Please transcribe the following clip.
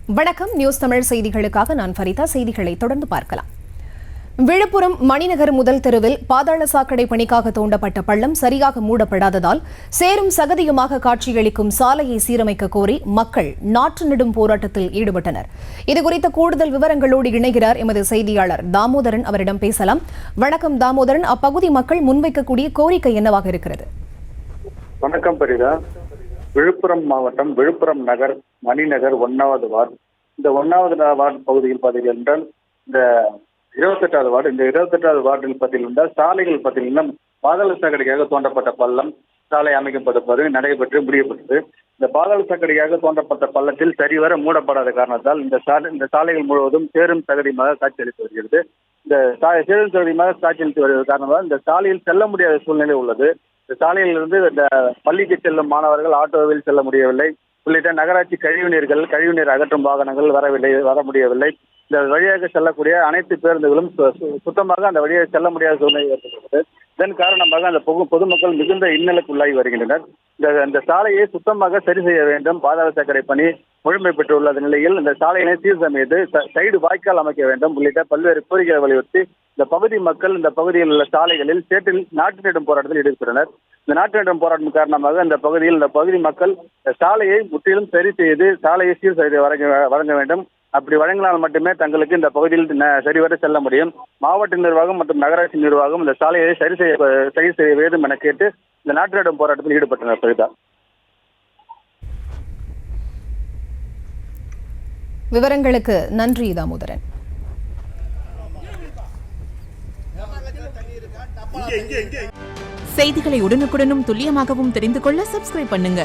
வணக்கம். நியூஸ் தமிழ் செய்திகளுக்காக நான் ஃபரிதா. செய்திகளை தொடர்ந்து பார்க்கலாம். விழுப்புரம் மணிநகர் முதல் தெருவில் பாதாள சாக்கடை பணிக்காக தோண்டப்பட்ட பள்ளம் சரியாக மூடப்படாததால் சேரும் சகதியுமாக காட்சியளிக்கும் சாலையை சீரமைக்க கோரி மக்கள் நாற்று நடும் போராட்டத்தில் ஈடுபட்டனர். இதுகுறித்த கூடுதல் விவரங்களோடு இணைகிறார் எமது செய்தியாளர் தாமோதரன். அவரிடம் பேசலாம். வணக்கம் தாமோதரன். அப்பகுதி மக்கள் முன்வைக்கக்கூடிய கோரிக்கை என்னவாக இருக்கிறது? வணக்கம் ஃபரிதா. விழுப்புரம் மாவட்டம் விழுப்புரம் நகர் மணிநகர் 1வது வார்டு. இந்த 1வது வார்டு பகுதியில் பார்த்தீர்கள் என்றால் இந்த 28வது வார்டு. இந்த 28வது வார்டில் பார்த்தீர்கள் என்றால் சாலைகள் பார்த்தீங்கன்னா பாதாள சாக்கடைக்காக தோண்டப்பட்ட பள்ளம் சாலை அமைக்கப்பட்டிருப்பது நடைபெற்று முடியப்பட்டது. இந்த பாதாள சாக்கடைக்காக தோண்டப்பட்ட பள்ளத்தில் சரிவர மூடப்படாத காரணத்தால் இந்த சாலைகள் முழுவதும் சேரும் சகதியுமாக காட்சியளித்து வருகிறது. இந்த சேரும் சகதியுமாக காட்சியளித்து வருவது காரணத்தால் இந்த சாலையில் செல்ல முடியாத சூழ்நிலை உள்ளது. இந்த சாலையிலிருந்து இந்த பள்ளிக்கு செல்லும் மாணவர்கள் ஆட்டோவில் செல்ல முடியவில்லை. உள்ளிட்ட நகராட்சி கழிவுநீர் அகற்றும் வாகனங்கள் வர முடியவில்லை. இந்த வழியாக செல்லக்கூடிய அனைத்து பேருந்துகளும் சுத்தமாக அந்த வழியாக செல்ல முடியாத சூழ்நிலை ஏற்பட்டுள்ளது. இதன் காரணமாக அந்த பொதுமக்கள் மிகுந்த இன்னலுக்குள்ளாகி வருகின்றனர். இந்த சாலையை சுத்தமாக சரி செய்ய வேண்டும். பாதாள சாக்கடை பணி முழுமை பெற்றுள்ள நிலையில் இந்த சாலையினை சீர்சமைத்து சைடு வாய்க்கால் அமைக்க வேண்டும் உள்ளிட்ட பல்வேறு கோரிக்கைகளை வலியுறுத்தி இந்த பகுதி மக்கள் இந்த பகுதியில் உள்ள சாலைகளில் சேற்றில் நாட்டு நடும் போராட்டத்தில் ஈடுபட்டனர். இந்த நாட்டு நடும் போராட்டம் காரணமாக இந்த பகுதி மக்கள் சாலையை முற்றிலும் சரி செய்து சாலையை சீர் செய்து வழங்க வேண்டும். அப்படி வழங்கினால் மட்டுமே தங்களுக்கு இந்த பகுதியில் சரிவர செல்ல முடியும். மாவட்ட நிர்வாகம் மற்றும் நகராட்சி நிர்வாகம் இந்த சாலையை சரி செய்ய வேண்டும் என கேட்டு இந்த நாட்டு நடும் போராட்டத்தில் ஈடுபட்டனர். ஃபரிதா. விவரங்களுக்கு நன்றி தாமோதரன். செய்திகளை உடனுக்குடனும் துல்லியமாகவும் தெரிந்து கொள்ள சப்ஸ்கிரைப் பண்ணுங்க.